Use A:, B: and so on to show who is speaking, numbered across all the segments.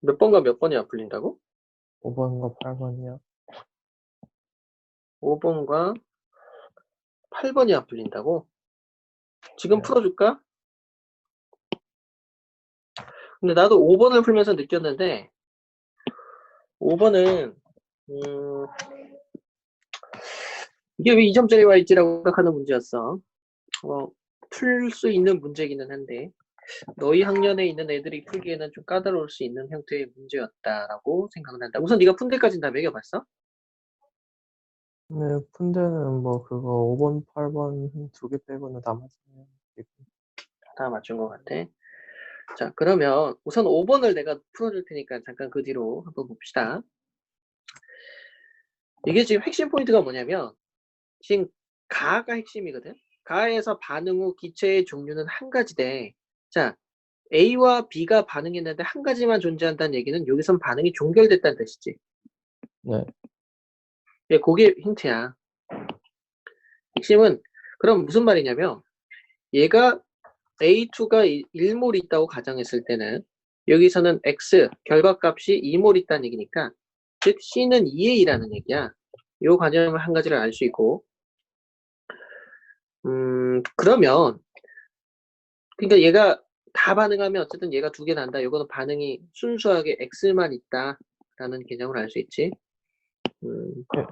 A: 몇 번과 몇 번이 안 풀린다고?
B: 5번과 8번이요.
A: 5번과 8번이 안 풀린다고? 지금
B: 네.
A: 풀어줄까? 근데 나도 5번을 풀면서 느꼈는데 5번은 이게 왜 2점짜리 와 있지라고 생각하는 문제였어. 풀 수 있는 문제기는 한데 너희 학년에 있는 애들이 풀기에는 좀 까다로울 수 있는 형태의 문제였다라고 생각은 한다. 우선 네가 푼 데까지는 다 매겨봤어?
B: 네, 푼데는 뭐 그거 5번, 8번 두 개 빼고는 다 맞아요.
A: 다 맞춘 것 같아. 자, 그러면 우선 5번을 내가 풀어줄 테니까 잠깐 그 뒤로 한번 봅시다. 이게 지금 핵심 포인트가 뭐냐면 지금 가가 핵심이거든. 가에서 반응 후 기체의 종류는 한 가지대. 자, A와 B가 반응했는데 한 가지만 존재한다는 얘기는 여기선 반응이 종결됐다는 뜻이지.
B: 네,
A: 예, 그게 힌트야. 핵심은 그럼 무슨 말이냐면 얘가 A2가 1몰 있다고 가정했을 때는 여기서는 X 결과값이 2몰 있다는 얘기니까 즉 C는 2A라는 얘기야. 이 관점을 한 가지를 알 수 있고 그러면 그러니까 얘가 다 반응하면 어쨌든 얘가 두 개 난다. 이거는 반응이 순수하게 X만 있다라는 개념을 알 수 있지. 음,
B: 네,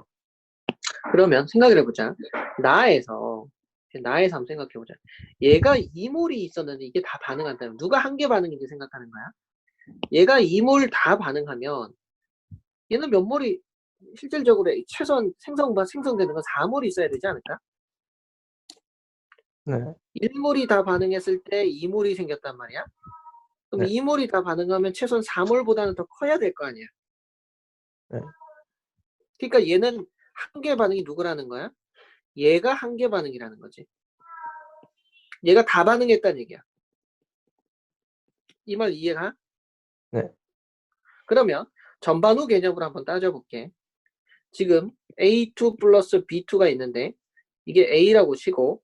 A: 그러면 생각을 해보자. 나에서 한번 생각해보자. 얘가 2몰이 있었는데 이게 다 반응한다면 누가 한 개 반응인지 생각하는 거야. 얘가 2몰 다 반응하면 얘는 몇 몰이 실질적으로 최소한 생성되는 건 4몰이 있어야 되지 않을까?
B: 네,
A: 1몰이 다 반응했을 때 2몰이 생겼단 말이야. 그럼
B: 네,
A: 2몰이 다 반응하면 최소한 4몰보다는 더 커야 될 거 아니야.
B: 네,
A: 그러니까 얘는 한 개 반응이 누구라는 거야? 얘가 한 개 반응이라는 거지. 얘가 다 반응했다는 얘기야. 이 말 이해가?
B: 네,
A: 그러면 전반후 개념으로 한번 따져볼게. 지금 A2 플러스 B2가 있는데 이게 A라고 치고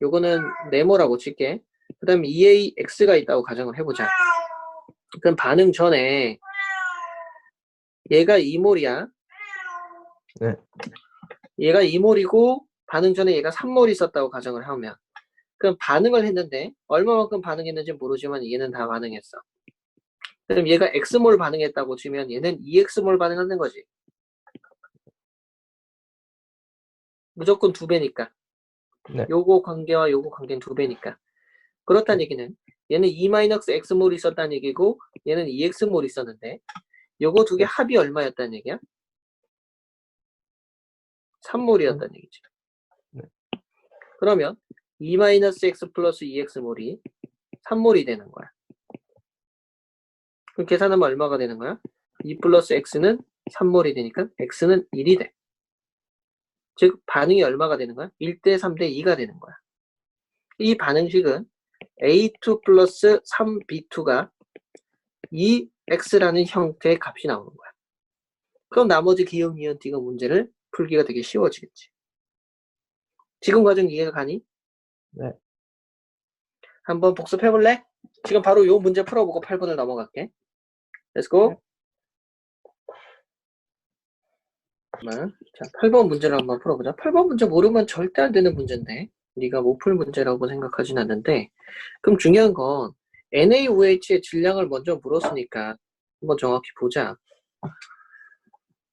A: 요거는 네모라고 칠게. 그 다음에 EAX가 있다고 가정을 해보자. 그럼 반응 전에 얘가 2몰이야.
B: 네,
A: 얘가 2몰이고 반응 전에 얘가 3몰 있었다고 가정을 하면 그럼 반응을 했는데 얼마만큼 반응했는지 모르지만 얘는 다 반응했어. 그럼 얘가 X몰 반응했다고 치면 얘는 EX몰 반응하는 거지. 무조건 두 배니까.
B: 네,
A: 요거 관계와 요거 관계는 두 배니까. 그렇다는
B: 네,
A: 얘기는 얘는 E-X몰이 있었다는 얘기고 얘는 EX몰이 있었는데 요거 두 개
B: 네,
A: 합이 얼마였다는 얘기야?
B: 삼,
A: 3몰이었다는 얘기지.
B: 네,
A: 그러면 E-X 플러스 EX몰이 3몰이 되는 거야. 그럼 계산하면 얼마가 되는 거야? 2 플러스 X는 3몰이 되니까 X는 1이 돼. 즉 반응이 얼마가 되는 거야? 1대 3대 2가 되는 거야. 이 반응식은 A2 플러스 3B2가 2X라는 형태의 값이 나오는 거야. 그럼 나머지 기억, 니은, 디귿 문제를 풀기가 되게 쉬워지겠지. 지금 과정 이해가 가니?
B: 네,
A: 한번 복습해볼래? 지금 바로 요 문제 풀어보고 8번을 넘어갈게. Let's
B: 네.
A: go. 자, 8번 문제를 한번 풀어보자. 8번 문제 모르면 절대 안 되는 문제인데 네가 못 풀 문제라고 생각하진 않는데 그럼 중요한 건 NaOH의 질량을 먼저 물었으니까 한번 정확히 보자.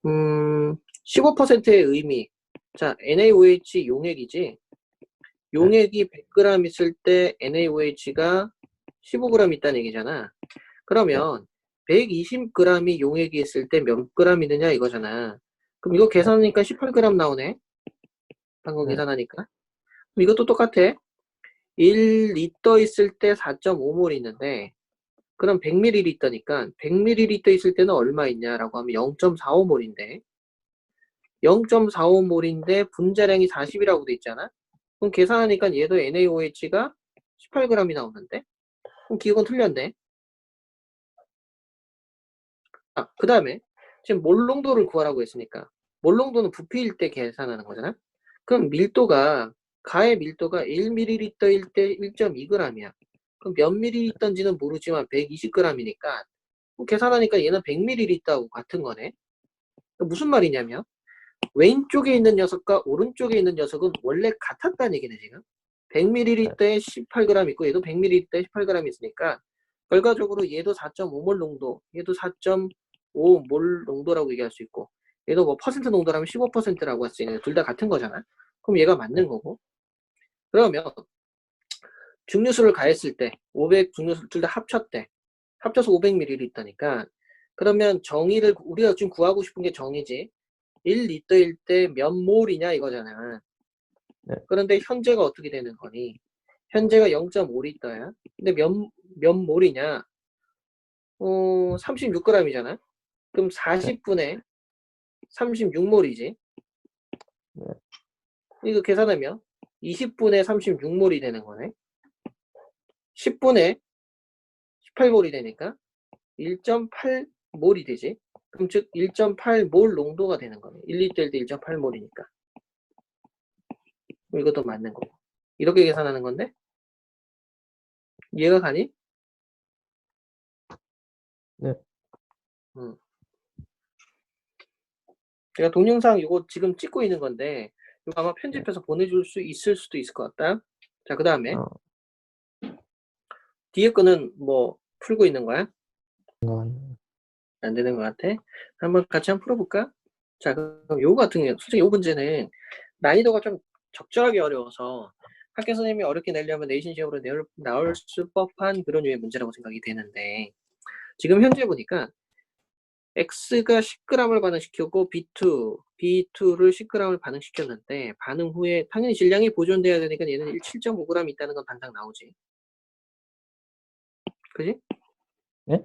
A: 15%의 의미. 자, NaOH 용액이지.
B: 네.
A: 용액이 100g 있을 때 NaOH가 15g 있다는 얘기잖아.
B: 네,
A: 그러면 120g이 용액이 있을 때 몇 g 있느냐 이거잖아. 그럼 이거
B: 네,
A: 계산하니까 18g 나오네. 방금
B: 네,
A: 계산하니까. 그럼 이것도 똑같아. 1리터 있을 때 4.5몰 있는데 그럼 100ml니까 100ml 있을 때는 얼마 있냐라고 하면 0.45몰인데 0.45몰인데 분자량이 40이라고 돼 있잖아. 그럼 계산하니까 얘도 NaOH가 18g이 나오는데 그럼 기억은 틀렸네. 그 다음에 지금 몰농도를 구하라고 했으니까 몰농도는 부피일 때 계산하는 거잖아. 그럼 가의 밀도가 1ml일 때 1.2g이야. 그럼 몇 ml인지는 모르지만 120g이니까 계산하니까 얘는 100ml하고 같은 거네. 무슨 말이냐면 왼쪽에 있는 녀석과 오른쪽에 있는 녀석은 원래 같았다는 얘기네 지금. 100ml에 18g 있고 얘도 100ml에 18g 있으니까 결과적으로 얘도 4.5몰 농도, 얘도 4.5몰 농도라고 얘기할 수 있고 얘도 뭐 퍼센트 농도라면 15%라고 할 수 있는 둘 다 같은 거잖아. 그럼 얘가 맞는 거고. 그러면 중류수를 가했을 때 500 중류수 둘 다 합쳤대. 합쳐서 500ml니까 그러면 정의를 우리가 지금 구하고 싶은 게 정의지. 1리터일 때 몇 몰이냐 이거잖아.
B: 네.
A: 그런데 현재가 어떻게 되는 거니? 현재가 0.5리터야. 근데 몇 몰이냐? 36g이잖아. 그럼 40분에 36몰이지.
B: 네.
A: 이거 계산하면 20분에 36몰이 되는 거네. 10분에 18몰이 되니까 1.8몰이 되지. 그럼 즉 1.8몰 농도가 되는 거네. 1리터일 때 1.8몰이니까. 이것도 맞는 거고. 이렇게 계산하는 건데 이해가 가니?
B: 네.
A: 제가 동영상 이거 지금 찍고 있는 건데 이거 아마 편집해서 보내줄 수 있을 수도 있을 것 같다. 자, 그 다음에
B: 어,
A: 뒤에 거는 뭐 풀고 있는 거야?
B: 이건,
A: 안 되는 것 같아. 한번 같이 한번 풀어볼까? 자, 그럼 요거 같은 경우 솔직히 요 문제는 난이도가 좀 적절하게 어려워서 학교 선생님이 어렵게 내려면 내신 시험으로 나올 수 법한 그런 류의 문제라고 생각이 되는데 지금 현재 보니까 X가 10g을 반응시켰고 B2를 10g을 반응시켰는데 반응 후에 당연히 질량이 보존돼야 되니까 얘는 7.5g 있다는 건 당장 나오지. 그지?
B: 네?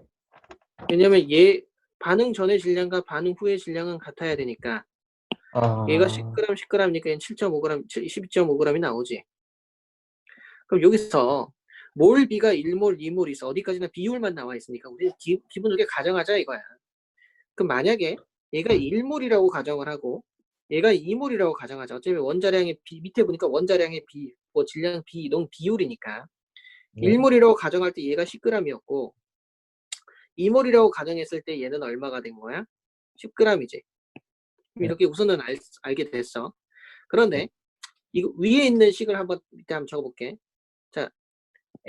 A: 왜냐면 얘 반응 전의 질량과 반응 후의 질량은 같아야 되니까 얘가
B: 아,
A: 10g니까 얘는 7.5g, 12.5g이 나오지. 그럼 여기서 몰 B가 1몰, 2몰 있어. 어디까지나 비율만 나와 있으니까 우리 기분 좋게 가정하자 이거야. 그럼 만약에 얘가 1몰이라고 가정을 하고 얘가 2몰이라고 가정하자. 어차피 원자량의 밑에 보니까 원자량의 뭐 질량 이동 비율이니까
B: 네.
A: 1몰이라고 가정할 때 얘가 10g이었고 2몰이라고 가정했을 때 얘는 얼마가 된 거야? 10g이지.
B: 네.
A: 이렇게 우선은 알게 됐어.
B: 네.
A: 그런데 이거 위에 있는 식을 한번 밑에 한번 적어볼게. 자,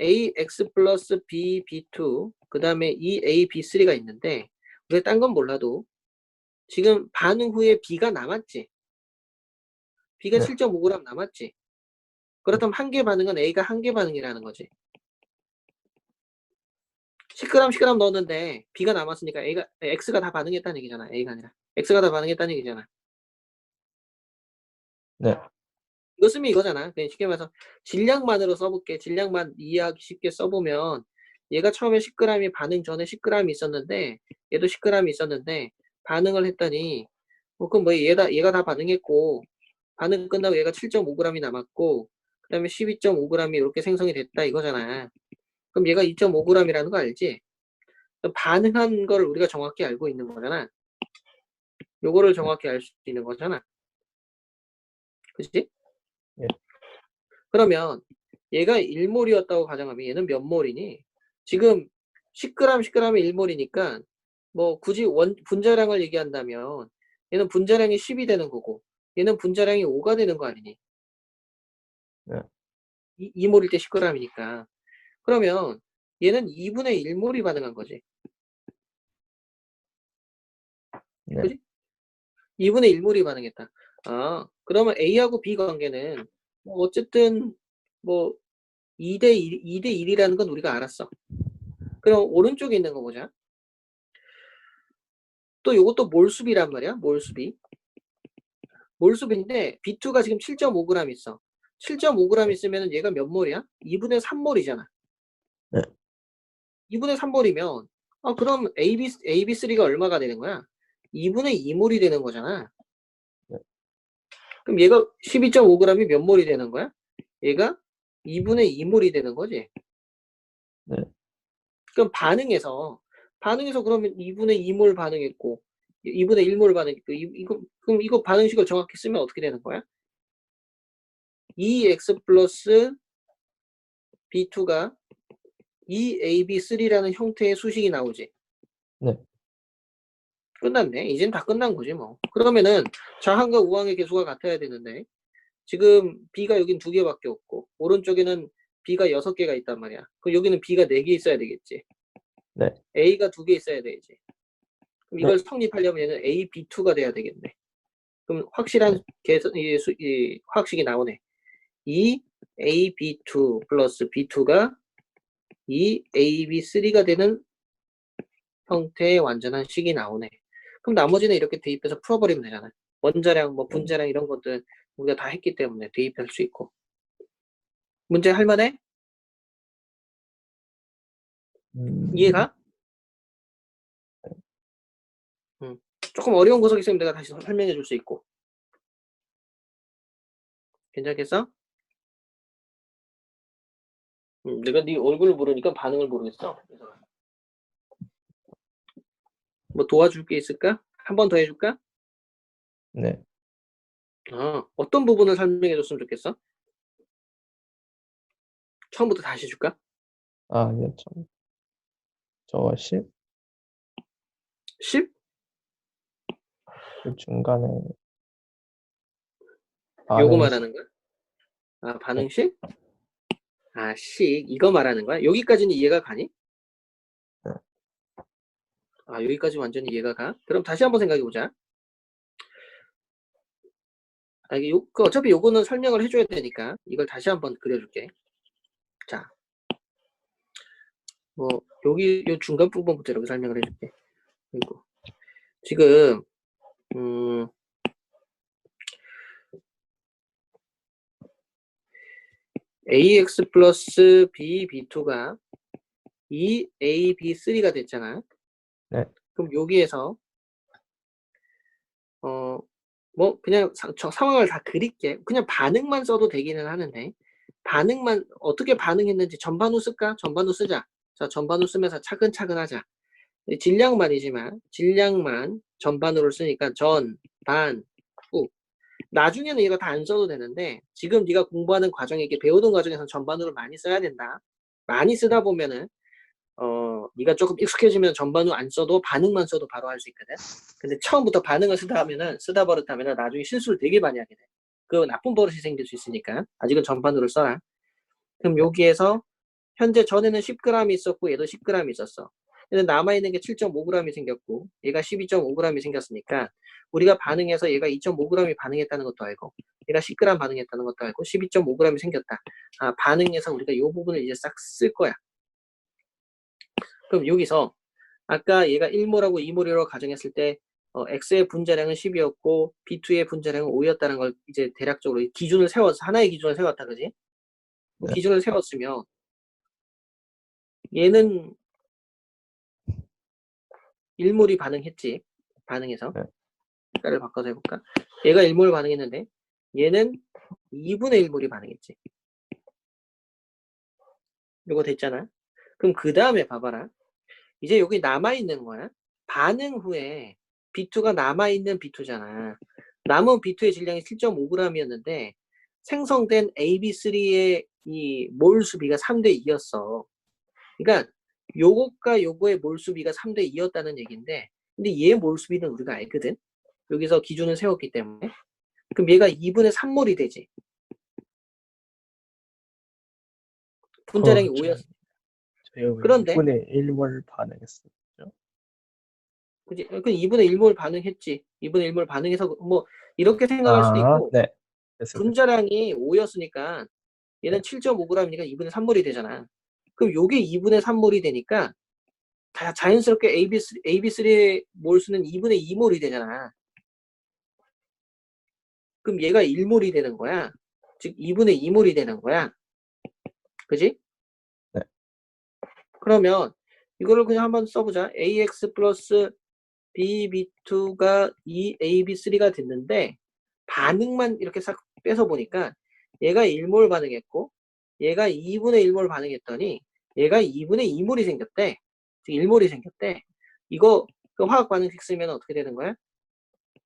A: AX 플러스 B, B2 그 다음에 이 A, B3가 있는데 우리가 딴 건 몰라도 지금 반응 후에 B가 남았지. B가
B: 네.
A: 7.5g 남았지. 그렇다면 한 개 반응은 A가 한 개 반응이라는 거지. 10g, 10g 넣었는데 B가 남았으니까 X가 다 반응했다는 얘기잖아. A가 아니라. X가 다 반응했다는 얘기잖아.
B: 네.
A: 이거 쓰면 이거잖아. 그냥 쉽게 말해서 질량만으로 써볼게. 질량만 이해하기 쉽게 써보면 얘가 처음에 10g이 반응 전에 10g이 있었는데 얘도 10g이 있었는데 반응을 했더니 그럼 뭐 얘가 다 반응했고 반응 끝나고 얘가 7.5g이 남았고 그 다음에 12.5g이 이렇게 생성이 됐다 이거잖아. 그럼 얘가 2.5g이라는 거 알지? 반응한 걸 우리가 정확히 알고 있는 거잖아. 요거를 정확히 알 수 있는 거잖아. 그치?
B: 예.
A: 그러면 얘가 1몰이었다고 가정하면 얘는 몇 몰이니? 지금 10g, 10g이 1몰이니까 뭐 굳이 분자량을 얘기한다면 얘는 분자량이 10이 되는 거고 얘는 분자량이 5가 되는 거 아니니?
B: 네.
A: 2몰일 때 10g이니까. 그러면 얘는 2분의 1몰이 반응한 거지.
B: 네.
A: 그지? 2분의 1몰이 반응했다. 아, 그러면 A하고 B 관계는 뭐 어쨌든 뭐 2대 1, 2대 1이라는 건 우리가 알았어. 그럼 오른쪽에 있는 거 보자. 또 요것도 몰수비란 말이야. 몰수비. 몰수비인데 B2가 지금 7.5g 있어. 7.5g 있으면 얘가 몇 몰이야? 2분의 3몰이잖아.
B: 네.
A: 2분의 3몰이면 그럼 AB3가 얼마가 되는 거야? 2분의 2몰이 되는 거잖아.
B: 네.
A: 그럼 얘가 12.5g이 몇 몰이 되는 거야? 얘가 2분의 2몰이 되는 거지.
B: 네.
A: 그럼 반응해서 그러면 2분의 2몰 반응했고 2분의 1몰 반응했고 그럼 이거 반응식을 정확히 쓰면 어떻게 되는 거야? 2x 플러스 B2가 2AB3라는 형태의 수식이 나오지.
B: 네.
A: 끝났네. 이젠 다 끝난 거지 뭐. 그러면은 좌항과 우항의 개수가 같아야 되는데 지금 B가 여긴 2개밖에 없고 오른쪽에는 B가 6개가 있단 말이야. 그럼 여기는 B가 4개 있어야 되겠지.
B: 네.
A: A가 2개 있어야 되지. 그럼
B: 네.
A: 이걸 성립하려면 얘는 A, B2가 돼야 되겠네. 그럼 확실한
B: 네.
A: 이 화학식이 나오네. 이 A, B2 플러스 B2가 이 A, B3가 되는 형태의 완전한 식이 나오네. 그럼 나머지는 이렇게 대입해서 풀어버리면 되잖아. 원자량, 뭐 분자량 이런 것들 우리가 다 했기 때문에 대입할 수 있고. 문제 할만해?
B: 음,
A: 이해가? 응. 조금 어려운 구석이 있으면 내가 다시 설명해 줄 수 있고. 괜찮겠어? 내가 네 얼굴을 모르니까 반응을 모르겠어. 뭐 도와줄 게 있을까? 한 번 더 해줄까?
B: 네.
A: 어떤 부분을 설명해 줬으면 좋겠어? 처음부터 다시 해줄까?
B: 아니요, 저 10?
A: 10?
B: 그 중간에
A: 요거
B: 반응
A: 말하는 거야?
B: 네.
A: 반응식? 식. 이거 말하는 거야? 여기까지는 이해가 가니?
B: 네.
A: 여기까지 완전히 이해가 가? 그럼 다시 한번 생각해 보자. 어차피 요거는 설명을 해줘야 되니까 이걸 다시 한번 그려줄게. 자, 뭐 여기 요 중간 부분부터 이렇게 설명을 해줄게. 그리고 지금 AX 플러스 B, B2가 2A, B3가 됐잖아.
B: 네.
A: 그럼 여기에서 뭐 그냥 상황을 다 그릴게. 그냥 반응만 써도 되기는 하는데 반응만 어떻게 반응했는지 전반후 쓸까? 전반후 쓰자. 자, 전반후 쓰면서 차근차근 하자. 질량만 전반후를 쓰니까 전, 반, 후. 나중에는 이거 다 안 써도 되는데 지금 네가 공부하는 과정에 이렇게 배우는 과정에서 전반후를 많이 써야 된다. 많이 쓰다 보면은 네가 조금 익숙해지면 전반후 안 써도 반응만 써도 바로 할 수 있거든. 근데 처음부터 반응을 쓰다 버릇하면은 나중에 실수를 되게 많이 하게 돼. 그 나쁜 버릇이 생길 수 있으니까 아직은 전반후를 써라. 그럼
B: 네.
A: 여기에서 현재 전에는 10g이 있었고 얘도 10g이 있었어. 얘는 남아있는 게 7.5g이 생겼고 얘가 12.5g이 생겼으니까 우리가 반응해서 얘가 2.5g이 반응했다는 것도 알고 얘가 10g 반응했다는 것도 알고 12.5g이 생겼다. 반응해서 우리가 이 부분을 이제 싹 쓸 거야. 그럼 여기서 아까 얘가 1몰하고 2몰이라고 가정했을 때 X의 분자량은 10이었고 B2의 분자량은 5였다는 걸 이제 대략적으로 기준을 세워서 하나의 기준을 세웠다. 그지?
B: 네.
A: 기준을 세웠으면 얘는 1몰이 반응했지. 반응해서
B: 네.
A: 색깔을 바꿔서 해볼까? 얘가 1몰 반응했는데 얘는 2분의 1몰이 반응했지. 이거 됐잖아. 그럼 그 다음에 봐봐라. 이제 여기 남아있는 거야. 반응 후에 B2가 남아있는 B2잖아. 남은 B2의 질량이 7.5g이었는데 생성된 AB3의 이 몰수비가 3대 2였어. 그러니까 요것과 요거의 몰수비가 3대 2였다는 얘기인데 근데 얘 몰수비는 우리가 알거든. 여기서 기준을 세웠기 때문에. 그럼 얘가 2분의 3몰이 되지. 분자량이 5였어.
B: 저희가 왜
A: 그런데
B: 2분의 1몰 반응했었죠?
A: 그지? 그 2분의 1몰 반응했지. 2분의 1몰 반응해서 뭐 이렇게 생각할 수도 있고
B: 네. 됐어요.
A: 분자량이 5였으니까 얘는
B: 네.
A: 7.5g이니까 2분의 3몰이 되잖아. 그럼 요게 2분의 3몰이 되니까 자연스럽게 AB3의 몰수는 2분의 2몰이 되잖아. 그럼 얘가 1몰이 되는 거야. 즉 2분의 2몰이 되는 거야. 그지?
B: 네.
A: 그러면 이거를 그냥 한번 써보자. AX 플러스 BB2가 2AB3가 됐는데 반응만 이렇게 싹 빼서 보니까 얘가 1몰 반응했고 얘가 2분의 1몰 반응했더니 얘가 2분의 2몰이 생겼대. 즉 1몰이 생겼대. 이거 그 화학 반응식 쓰면 어떻게 되는 거야?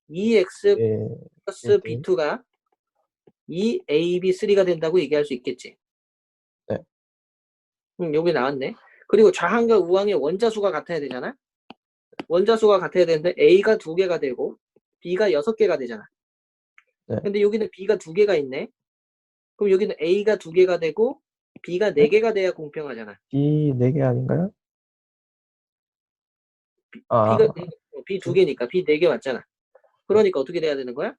A: 2x
B: 예,
A: 플러스
B: 1대1.
A: B2가 2AB3가 된다고 얘기할 수 있겠지.
B: 네.
A: 여기 나왔네. 그리고 좌항과 우항의 원자수가 같아야 되잖아. 원자수가 같아야 되는데 A가 2개가 되고 B가 6개가 되잖아.
B: 네.
A: 근데 여기는 B가 2개가 있네. 그럼 여기는 A가 2개가 되고 B가
B: 네?
A: 4개가 돼야 공평하잖아.
B: B 4개 아닌가요? 아,
A: B가 B
B: 두,
A: 2개니까 B 4개 맞잖아.
B: 네.
A: 그러니까 어떻게 돼야 되는 거야?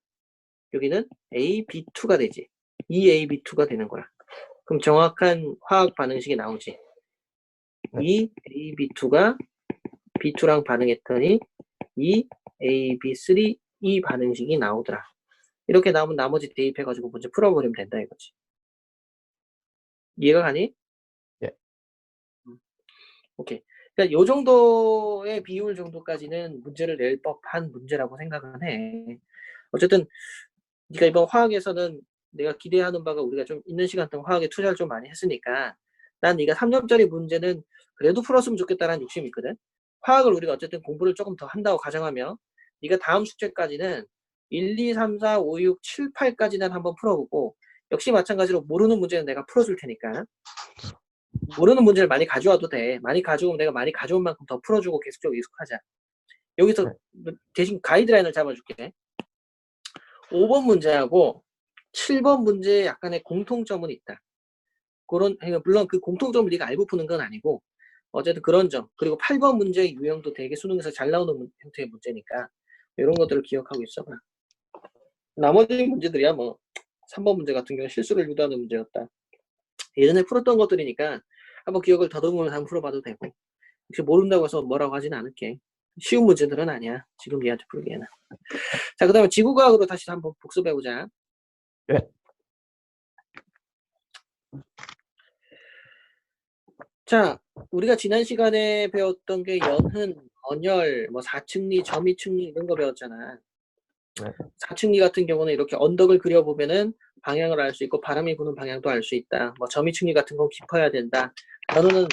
A: 여기는 A, B2가 되지. 2A, B2가 되는 거야. 그럼 정확한 화학 반응식이 나오지.
B: 네.
A: 2A, B2가 B2랑 반응했더니 2A, B3 이 반응식이 나오더라. 이렇게 나오면 나머지 대입해가지고 문제 풀어버리면 된다 이거지. 이해가 가니?
B: 예.
A: 오케이. 그러니까 요 정도의 비율 정도까지는 문제를 낼 법한 문제라고 생각은 해. 어쨌든 네가 이번 화학에서는 내가 기대하는 바가 우리가 좀 있는 시간 동안 화학에 투자를 좀 많이 했으니까 난 네가 3점짜리 문제는 그래도 풀었으면 좋겠다라는 욕심이 있거든. 화학을 우리가 어쨌든 공부를 조금 더 한다고 가정하면 네가 다음 숙제까지는 1, 2, 3, 4, 5, 6, 7, 8까지는 한번 풀어보고 역시 마찬가지로 모르는 문제는 내가 풀어줄 테니까 모르는 문제를 많이 가져와도 돼. 많이 가져오면 내가 많이 가져온 만큼 더 풀어주고 계속적으로 익숙하자. 여기서
B: 네.
A: 대신 가이드라인을 잡아줄게. 5번 문제하고 7번 문제에 약간의 공통점은 있다. 그러니까 물론 그 공통점을 네가 알고 푸는 건 아니고 어쨌든 그런 점. 그리고 8번 문제의 유형도 되게 수능에서 잘 나오는 형태의 문제니까 이런 것들을 기억하고 있어봐. 나머지 문제들이야 뭐 3번 문제 같은 경우는 실수를 유도하는 문제였다. 예전에 풀었던 것들이니까 한번 기억을 더듬으면서 한번 풀어봐도 되고 혹시 모른다고 해서 뭐라고 하지는 않을게. 쉬운 문제들은 아니야. 지금 얘한테 풀기에는. 자, 그 다음에 지구과학으로 다시 한번 복습해보자.
B: 예.
A: 자, 우리가 지난 시간에 배웠던 게 연흔, 언열, 뭐 사층리, 점이층리 이런 거 배웠잖아.
B: 네.
A: 사층리 같은 경우는 이렇게 언덕을 그려보면은 방향을 알 수 있고 바람이 부는 방향도 알 수 있다. 뭐 점이층리 같은 건 깊어야 된다. 연우는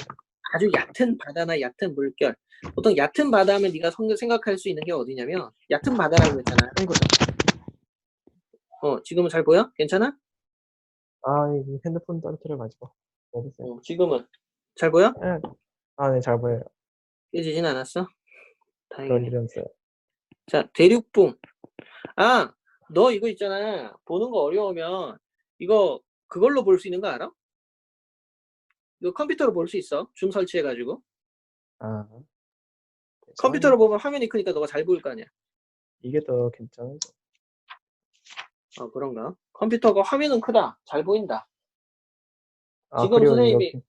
A: 아주 얕은 바다나 얕은 물결. 보통 얕은 바다 하면 네가 생각할 수 있는 게 어디냐면 얕은 바다라고 했잖아. 지금은 잘 보여? 괜찮아?
B: 아, 이 핸드폰 떨어뜨려가지고. 모르겠어요.
A: 지금은 잘 보여?
B: 예. 아, 네, 잘 보여요.
A: 깨지진 않았어?
B: 그럴
A: 다행이네.
B: 일은 없어요.
A: 자, 대륙붕. 아, 너 이거 있잖아. 보는 거 어려우면 이거 그걸로 볼 수 있는 거 알아? 이거 컴퓨터로 볼 수 있어. 줌 설치해가지고.
B: 아,
A: 컴퓨터로
B: 괜찮은데?
A: 보면 화면이 크니까 너가 잘 보일 거 아니야.
B: 이게 더 괜찮은데?
A: 그런가? 컴퓨터가 화면은 크다. 잘 보인다.
B: 아,
A: 지금
B: 그리고
A: 선생님이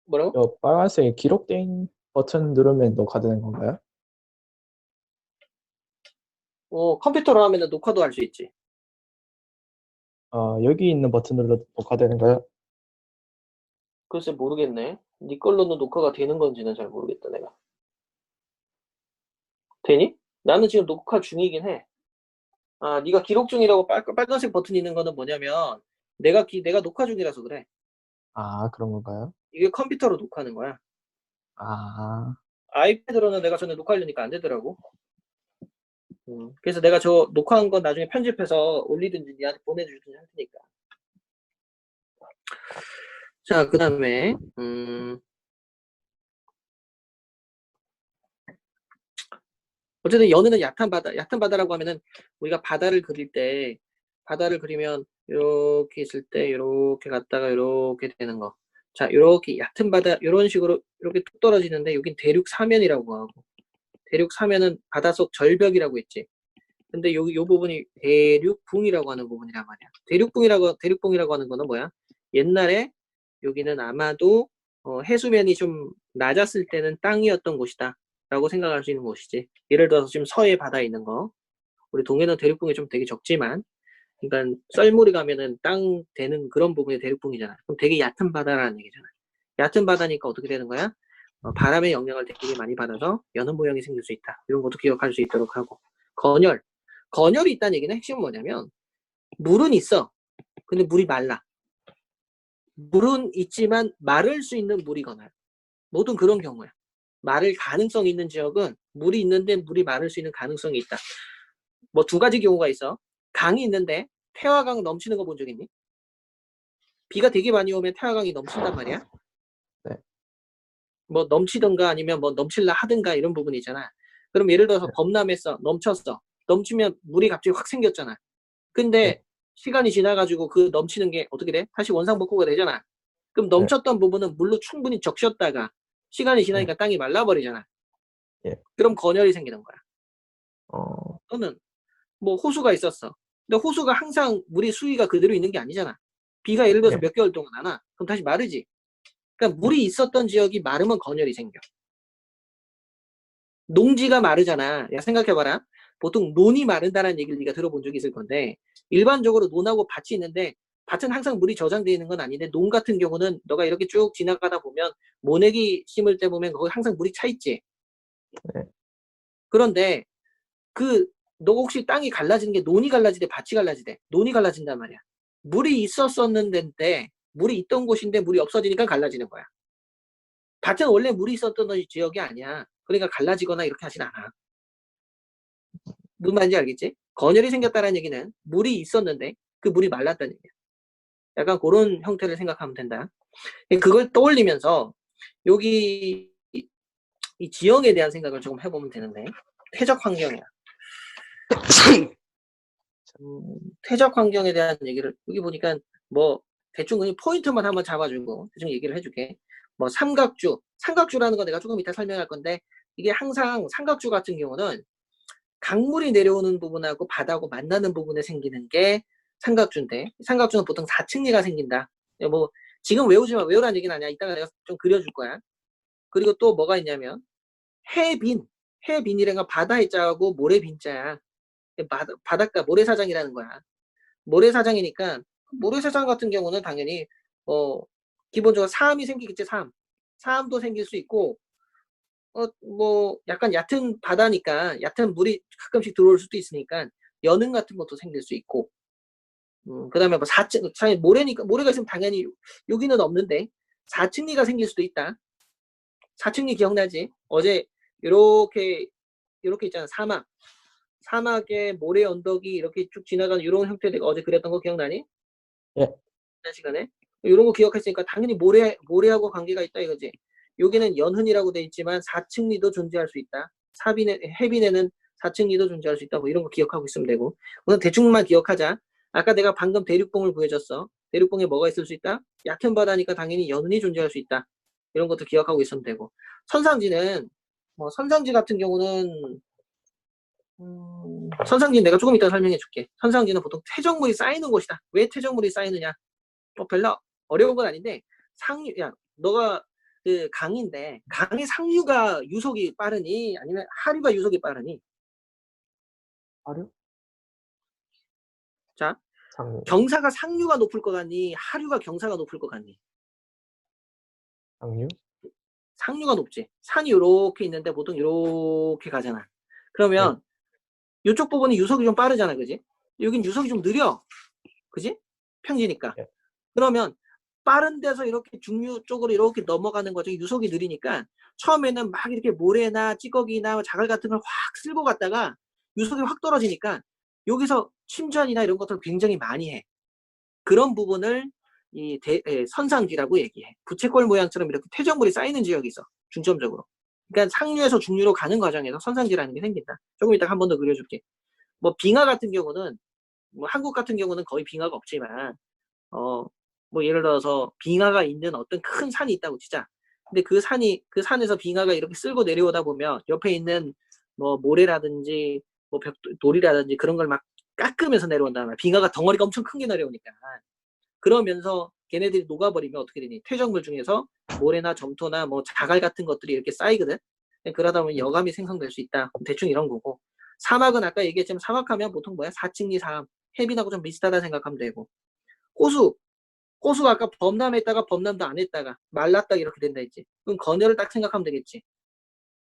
A: 뭐라고?
B: 이 빨간색 기록된 버튼 누르면 녹화되는 건가요?
A: 컴퓨터로 하면은 녹화도 할 수 있지.
B: 아, 여기 있는 버튼 눌러도 녹화되는가요?
A: 글쎄 모르겠네. 네 걸로는 녹화가 되는 건지는 잘 모르겠다 내가. 되니? 나는 지금 녹화 중이긴 해. 아, 네가 기록 중이라고 빨간색 버튼 있는 거는 뭐냐면 내가 녹화 중이라서 그래.
B: 아, 그런 건가요?
A: 이게 컴퓨터로 녹화하는 거야.
B: 아,
A: 아이패드로는 내가 전에 녹화하려니까 안 되더라고. 그래서 내가 저 녹화한 건 나중에 편집해서 올리든지 니한테 보내주든지 할 테니까. 자, 그 다음에 어쨌든 연우는 얕은 바다라고 하면은 우리가 바다를 그릴 때 바다를 그리면 이렇게 있을 때 이렇게 갔다가 이렇게 되는 거. 자, 이렇게 얕은 바다 이런 식으로 이렇게 뚝 떨어지는데 여긴 대륙 사면이라고 하고 대륙 사면은 바닷속 절벽이라고 했지. 근데 요 부분이 대륙붕이라고 하는 부분이란 말이야. 대륙붕이라고 하는 거는 뭐야? 옛날에 여기는 아마도 해수면이 좀 낮았을 때는 땅이었던 곳이다. 라고 생각할 수 있는 곳이지. 예를 들어서 지금 서해 바다에 있는 거. 우리 동해는 대륙붕이 좀 되게 적지만, 그러니까 썰물이 가면은 땅 되는 그런 부분이 대륙붕이잖아. 그럼 되게 얕은 바다라는 얘기잖아. 얕은 바다니까 어떻게 되는 거야? 바람의 영향을 되게 많이 받아서 연은 모양이 생길 수 있다. 이런 것도 기억할 수 있도록 하고. 건열. 건열이 있다는 얘기는 핵심은 뭐냐면, 물은 있어. 근데 물이 말라. 물은 있지만 마를 수 있는 물이거나 모든 그런 경우야. 마를 가능성 있는 지역은 물이 있는데 물이 마를 수 있는 가능성이 있다. 뭐 두 가지 경우가 있어. 강이 있는데 태화강 넘치는 거 본 적 있니? 비가 되게 많이 오면 태화강이 넘친단 말이야.
B: 네.
A: 뭐 넘치든가 아니면 뭐 넘칠라 하든가 이런 부분이 있잖아. 그럼 예를 들어서
B: 네.
A: 범람했어. 넘쳤어. 넘치면 물이 갑자기 확 생겼잖아.
B: 네.
A: 근데 시간이 지나가지고 그 넘치는 게 어떻게 돼? 다시 원상복구가 되잖아. 그럼
B: 네.
A: 넘쳤던 부분은 물로 충분히 적셨다가 시간이
B: 네.
A: 지나니까 땅이 말라버리잖아.
B: 예.
A: 그럼 건열이 생기는 거야.
B: 어,
A: 또는 뭐 호수가 있었어. 근데 호수가 항상 물의 수위가 그대로 있는 게 아니잖아. 비가 예를 들어서
B: 예.
A: 몇 개월 동안 안 와. 그럼 다시 마르지. 그러니까 물이 있었던 지역이 마르면 건열이 생겨. 농지가 마르잖아. 야, 생각해봐라. 보통 논이 마른다는 얘기를 네가 들어본 적이 있을 건데 일반적으로 논하고 밭이 있는데 밭은 항상 물이 저장되어 있는 건 아닌데 논 같은 경우는 너가 이렇게 쭉 지나가다 보면 모내기 심을 때 보면 거기 항상 물이 차 있지.
B: 네.
A: 그런데 그 너가 혹시 땅이 갈라지는 게 논이 갈라지대 밭이 갈라지대 논이 갈라진단 말이야. 물이 있었었는데 물이 있던 곳인데 물이 없어지니까 갈라지는 거야. 밭은 원래 물이 있었던 지역이 아니야. 그러니까 갈라지거나 이렇게 하진 않아. 무슨 말인지 알겠지? 건열이 생겼다는 얘기는 물이 있었는데 그 물이 말랐다는 얘기야. 약간 그런 형태를 생각하면 된다. 그걸 떠올리면서 여기 이 지형에 대한 생각을 조금 해보면 되는데 퇴적 환경이야. 퇴적 환경에 대한 얘기를 여기 보니까 뭐 대충 그냥 포인트만 한번 잡아주고 대충 얘기를 해줄게. 뭐 삼각주라는 거 내가 조금 이따 설명할 건데 이게 항상 삼각주 같은 경우는 강물이 내려오는 부분하고 바다하고 만나는 부분에 생기는 게 삼각주인데 삼각주는 보통 4층리가 생긴다. 뭐 지금 외우지 마. 외우라는 얘기는 아니야. 이따가 내가 좀 그려줄 거야. 그리고 또 뭐가 있냐면 해빈. 해빈이란 건 바다의 자하고 모래빈 자야. 바닷가 모래사장이라는 거야. 모래사장이니까 모래사장 같은 경우는 당연히 어 기본적으로 사암이 생기겠지. 사암도 생길 수 있고 뭐 약간 얕은 바다니까 얕은 물이 가끔씩 들어올 수도 있으니까 연흥 같은 것도 생길 수 있고 그다음에 뭐 4층 모래니까 모래가 있으면 당연히 여기는 없는데 4층리가 생길 수도 있다. 4층리 기억나지? 어제 요렇게 있잖아. 사막에 모래 언덕이 이렇게 쭉 지나가는 이런 형태 내가 어제 그렸던 거 기억나니?
B: 예.
A: 지난 시간에 이런 거 기억했으니까 당연히 모래하고 관계가 있다 이거지. 여기는 연흔이라고 돼 있지만 4층리도 존재할 수 있다. 해빈에는 4층리도 존재할 수 있다. 뭐 이런 거 기억하고 있으면 되고. 우선 대충만 기억하자. 아까 내가 방금 대륙봉을 구해줬어. 대륙봉에 뭐가 있을 수 있다? 얕은 바다니까 당연히 연흔이 존재할 수 있다. 이런 것도 기억하고 있으면 되고. 선상지는 뭐 선상지 같은 경우는 선상지는 내가 조금 이따 설명해 줄게. 선상지는 보통 퇴적물이 쌓이는 곳이다. 왜 퇴적물이 쌓이느냐? 별로 어려운 건 아닌데 야 너가 그 강인데 강의 상류가 유속이 빠르니 아니면 하류가 유속이 빠르니?
B: 하류?
A: 자,
B: 상류.
A: 경사가 상류가 높을 것 같니? 하류가 경사가 높을 것 같니?
B: 상류?
A: 상류가 높지. 산이 요렇게 있는데 보통 요렇게 가잖아.
B: 예.
A: 그러면 이쪽 부분이 유속이 좀 빠르잖아, 그지? 여긴 유속이 좀 느려, 그지? 평지니까.
B: 예.
A: 그러면 빠른 데서 이렇게 중류 쪽으로 이렇게 넘어가는 거죠. 유속이 느리니까 처음에는 막 이렇게 모래나 찌꺼기나 자갈 같은 걸 확 쓸고 갔다가 유속이 확 떨어지니까 여기서 침전이나 이런 것들을 굉장히 많이 해. 그런 부분을 선상지라고 얘기해. 부채꼴 모양처럼 이렇게 퇴적물이 쌓이는 지역이 있어. 중점적으로. 그러니까 상류에서 중류로 가는 과정에서 선상지라는 게 생긴다. 조금 이따 한 번 더 그려줄게. 뭐 빙하 같은 경우는 뭐 한국 같은 경우는 거의 빙하가 없지만 뭐 예를 들어서 빙하가 있는 어떤 큰 산이 있다고 치자. 근데 그 산에서 빙하가 이렇게 쓸고 내려오다 보면 옆에 있는 뭐 모래라든지 뭐 돌이라든지 그런 걸 막 깎으면서 내려온단 말이야. 빙하가 덩어리가 엄청 큰 게 내려오니까. 그러면서 걔네들이 녹아버리면 어떻게 되니? 퇴적물 중에서 모래나 점토나 뭐 자갈 같은 것들이 이렇게 쌓이거든. 그러다 보면 여감이 생성될 수 있다. 대충 이런 거고. 사막은 아까 얘기했지만 사막하면 보통 뭐야? 사층리 사암. 해빈하고 좀 비슷하다 생각하면 되고. 호수. 호수가 아까 범람했다가 범람도 안 했다가 말랐다 이렇게 된다 했지. 그럼 건열을 딱 생각하면 되겠지.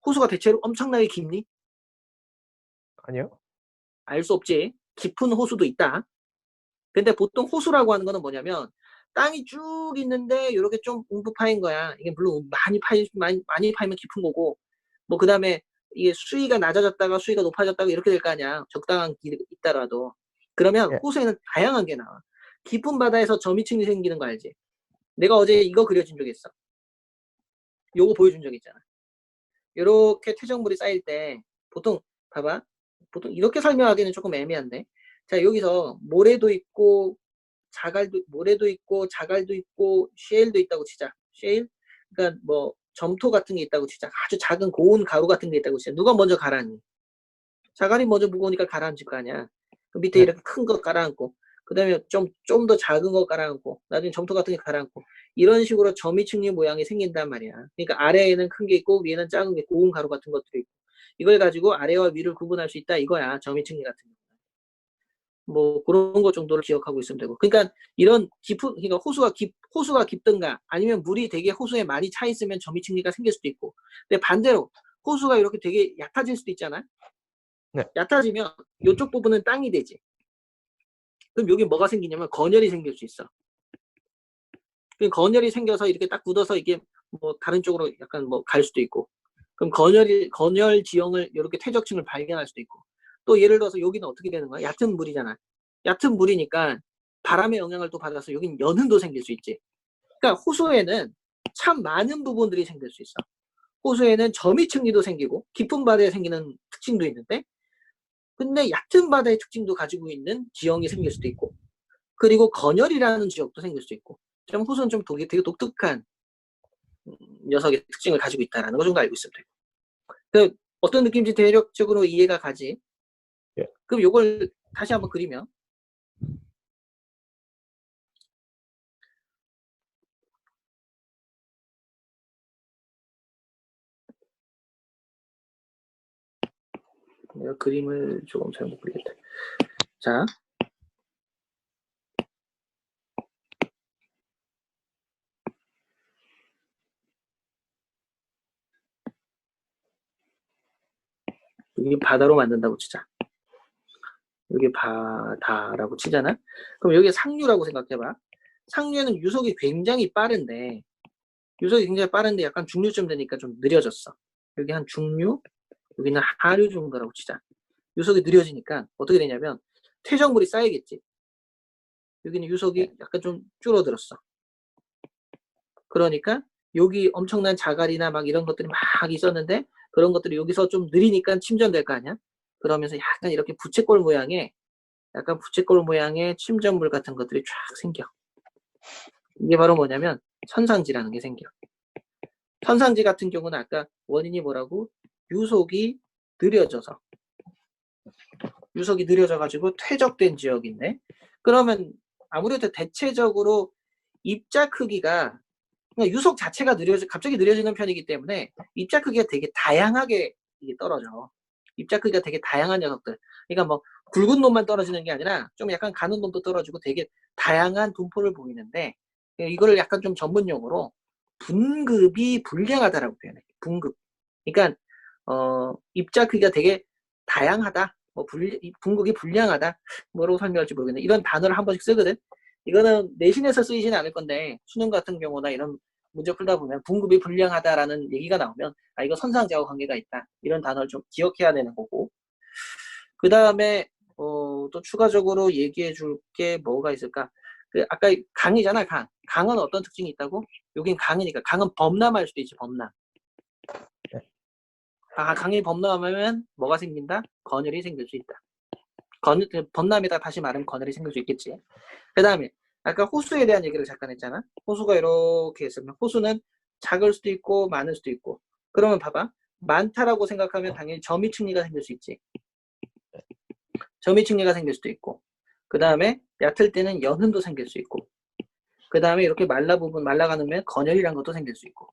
A: 호수가 대체로 엄청나게 깊니?
B: 아니요?
A: 알 수 없지. 깊은 호수도 있다. 근데 보통 호수라고 하는 거는 뭐냐면 땅이 쭉 있는데 이렇게 좀 웅부 파인 거야. 이게 물론 많이 파이면 깊은 거고 뭐 그다음에 이게 수위가 낮아졌다가 수위가 높아졌다가 이렇게 될 거 아니야. 적당한 길이 있다라도. 그러면
B: 예.
A: 호수에는 다양한 게 나와. 깊은 바다에서 저미층이 생기는 거 알지? 내가 어제 이거 그려준 적 있어. 요거 보여준 적 있잖아. 이렇게 퇴적물이 쌓일 때 보통 봐봐. 보통 이렇게 설명하기는 조금 애매한데. 자, 여기서 모래도 있고 모래도 있고 자갈도 있고 쉐일도 있다고 치자. 쉐일? 그러니까 뭐 점토 같은 게 있다고 치자. 아주 작은 고운 가루 같은 게 있다고 치자. 누가 먼저 가라앉니? 자갈이 먼저 무거우니까 가라앉을 거 아니야. 그 밑에
B: 네.
A: 이렇게 큰 거 깔아앉고, 그 다음에 좀 더 작은 거 깔아앉고, 나중에 점토 같은 게 깔아앉고, 이런 식으로 점이층리 모양이 생긴단 말이야. 그러니까 아래에는 큰 게 있고, 위에는 작은 게 고운 가루 같은 것들이 있고, 이걸 가지고 아래와 위를 구분할 수 있다 이거야. 점이층리 같은 거. 뭐 그런 거 정도를 기억하고 있으면 되고. 그러니까 이런 그러니까 호수가 깊든가 아니면 물이 되게 호수에 많이 차 있으면 점이층리가 생길 수도 있고. 근데 반대로 호수가 이렇게 되게 얕아질 수도 있잖아.
B: 네.
A: 얕아지면 이쪽 부분은 땅이 되지. 그럼 여기 뭐가 생기냐면 건열이 생길 수 있어. 그럼 건열이 생겨서 이렇게 딱 굳어서 이게 뭐 다른 쪽으로 약간 뭐 갈 수도 있고. 그럼 건열 지형을 이렇게 퇴적층을 발견할 수도 있고. 또 예를 들어서 여기는 어떻게 되는 거야? 얕은 물이잖아. 얕은 물이니까 바람의 영향을 또 받아서 여긴 연흔도 생길 수 있지. 그러니까 호수에는 참 많은 부분들이 생길 수 있어. 호수에는 점이층리도 생기고 깊은 바다에 생기는 특징도 있는데 근데 얕은 바다의 특징도 가지고 있는 지형이 생길 수도 있고 그리고 건열이라는 지역도 생길 수 있고 좀 호수는 좀 되게 독특한 녀석의 특징을 가지고 있다는 거 정도 알고 있으면 되고 그 어떤 느낌인지 대략적으로 이해가 가지.
B: 예.
A: 그럼 이걸 다시 한번 그리면 내가 그림을 조금 잘못 그리겠다. 자, 여기 바다로 만든다고 치자. 여기 바다라고 치잖아. 그럼 여기 상류라고 생각해봐. 상류에는 유속이 굉장히 빠른데 약간 중류쯤 되니까 좀 느려졌어. 여기 한 중류, 여기는 하류 정도라고 치자. 유속이 느려지니까 어떻게 되냐면 퇴적물이 쌓이겠지. 여기는 유속이 약간 좀 줄어들었어. 그러니까 여기 엄청난 자갈이나 막 이런 것들이 막 있었는데 그런 것들이 여기서 좀 느리니까 침전될 거 아니야? 그러면서 약간 이렇게 부채꼴 모양의 침전물 같은 것들이 쫙 생겨. 이게 바로 뭐냐면 선상지라는 게 생겨. 선상지 같은 경우는 아까 원인이 뭐라고? 유속이 느려져서. 유속이 느려져가지고 퇴적된 지역인데 그러면 아무래도 대체적으로 입자 크기가 그러니까 유속 자체가 갑자기 느려지는 편이기 때문에 입자 크기가 되게 다양하게 떨어져. 입자 크기가 되게 다양한 녀석들. 그러니까 뭐 굵은 놈만 떨어지는 게 아니라 좀 약간 가는 놈도 떨어지고 되게 다양한 분포를 보이는데 이거를 약간 좀 전문용어로 분급이 불량하다라고 표현해. 분급. 그러니까 입자 크기가 되게 다양하다. 뭐 분급이 불량하다. 뭐라고 설명할지 모르겠네. 이런 단어를 한 번씩 쓰거든. 이거는 내신에서 쓰이지는 않을 건데 수능 같은 경우나 이런 문제 풀다 보면 분급이 불량하다라는 얘기가 나오면 아 이거 선상지하고 관계가 있다. 이런 단어를 좀 기억해야 되는 거고. 그 다음에 또 추가적으로 얘기해 줄 게 뭐가 있을까? 그 아까 강이잖아, 강. 강은 어떤 특징이 있다고? 여긴 강이니까 강은 범람할 수도 있지, 범람. 아, 강이 범람하면 뭐가 생긴다? 건열이 생길 수 있다. 범람에다 다시 말하면 건열이 생길 수 있겠지. 그 다음에 아까 호수에 대한 얘기를 잠깐 했잖아. 호수가 이렇게 있으면 호수는 작을 수도 있고 많을 수도 있고. 그러면 봐봐. 많다라고 생각하면 당연히 점이층리가 생길 수 있지. 점이층리가 생길 수도 있고. 그 다음에 얕을 때는 연흔도 생길 수 있고. 그 다음에 이렇게 말라가면 건열이라는 것도 생길 수 있고.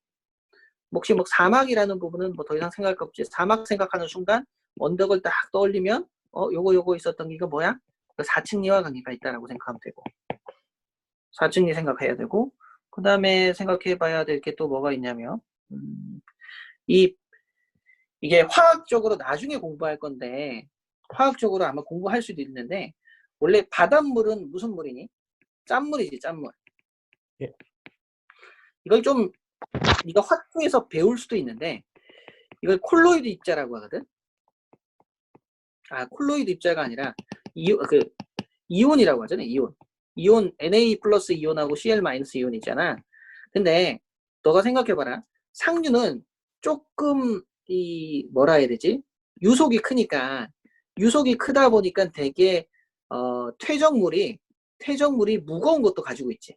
A: 혹시 뭐 사막이라는 부분은 뭐 더 이상 생각할 거 없지. 사막 생각하는 순간 언덕을 딱 떠올리면 요거 있었던 게 이거 뭐야? 사층리와 관계가 있다라고 생각하면 되고. 사층리 생각해야 되고 그 다음에 생각해 봐야 될 게 또 뭐가 있냐면 이게 화학적으로 나중에 공부할 건데 화학적으로 아마 공부할 수도 있는데 원래 바닷물은 무슨 물이니? 짠물이지 짠물.
B: 예.
A: 이걸 좀 네가 화투에서 배울 수도 있는데 이걸 콜로이드 입자라고 하거든. 아 콜로이드 입자가 아니라 이온이라고 하잖아요. 이온 Na 플러스 이온하고 Cl 마이너스 이온이잖아. 근데 너가 생각해봐라. 상류는 조금 뭐라 해야 되지? 유속이 크니까 유속이 크다 보니까 되게 퇴적물이 무거운 것도 가지고 있지.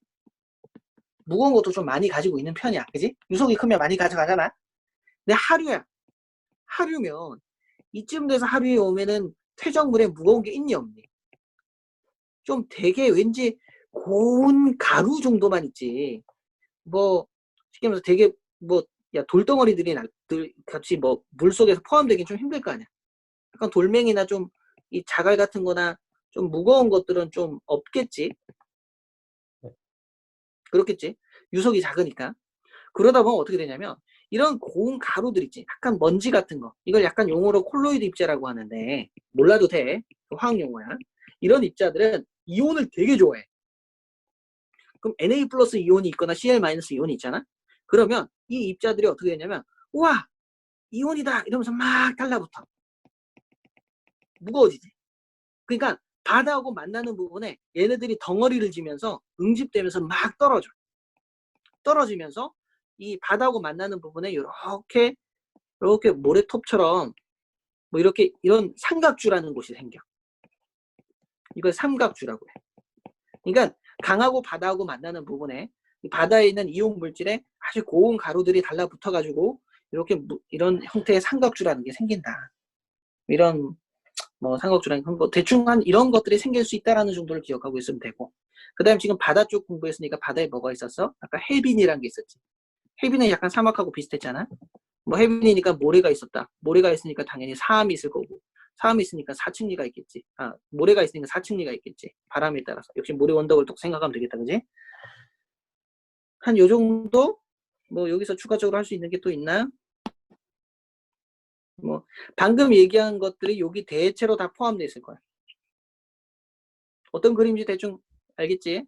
A: 무거운 것도 좀 많이 가지고 있는 편이야. 그지? 유속이 크면 많이 가져가잖아. 근데 하류야. 하류면 이쯤 돼서 하류에 오면은 퇴적물에 무거운 게 있니 없니? 좀 되게 왠지 고운 가루 정도만 있지. 뭐 쉽게 말해서 되게 뭐 야 돌덩어리들이 같이 뭐 물속에서 포함되긴 좀 힘들 거 아니야. 약간 돌멩이나 좀 이 자갈 같은 거나 좀 무거운 것들은 좀 없겠지. 그렇겠지. 유속이 작으니까. 그러다 보면 어떻게 되냐면 이런 고운 가루들 있지. 약간 먼지 같은 거. 이걸 약간 용어로 콜로이드 입자라고 하는데 몰라도 돼. 화학 용어야. 이런 입자들은 이온을 되게 좋아해. 그럼 Na 플러스 이온이 있거나 Cl 마이너스 이온이 있잖아. 그러면 이 입자들이 어떻게 되냐면 우와 이온이다 이러면서 막 달라붙어. 무거워지지. 그러니까 바다하고 만나는 부분에 얘네들이 덩어리를 지면서 응집되면서 막 떨어지면서 이 바다하고 만나는 부분에 이렇게 모래톱처럼 뭐 이렇게 이런 삼각주라는 곳이 생겨. 이걸 삼각주라고 해. 그러니까 강하고 바다하고 만나는 부분에 바다에 있는 이온 물질에 아주 고운 가루들이 달라붙어 가지고 이렇게 이런 형태의 삼각주라는 게 생긴다. 이런 뭐 삼각주라는 뭐 대충 한 이런 것들이 생길 수 있다라는 정도를 기억하고 있으면 되고. 그다음에 지금 바다 쪽 공부했으니까 바다에 뭐가 있었어? 아까 해빈이라는 게 있었지. 해빈은 약간 사막하고 비슷했잖아. 뭐 해빈이니까 모래가 있었다. 모래가 있으니까 당연히 사암이 있을 거고. 사암이 있으니까 사층리가 있겠지. 모래가 있으니까 사층리가 있겠지. 바람에 따라서. 역시 모래 원덕을 또 생각하면 되겠다. 그지? 한 요 정도? 뭐 여기서 추가적으로 할 수 있는 게 또 있나? 뭐 방금 얘기한 것들이 여기 대체로 다 포함되어 있을 거야. 어떤 그림인지 대충 알겠지?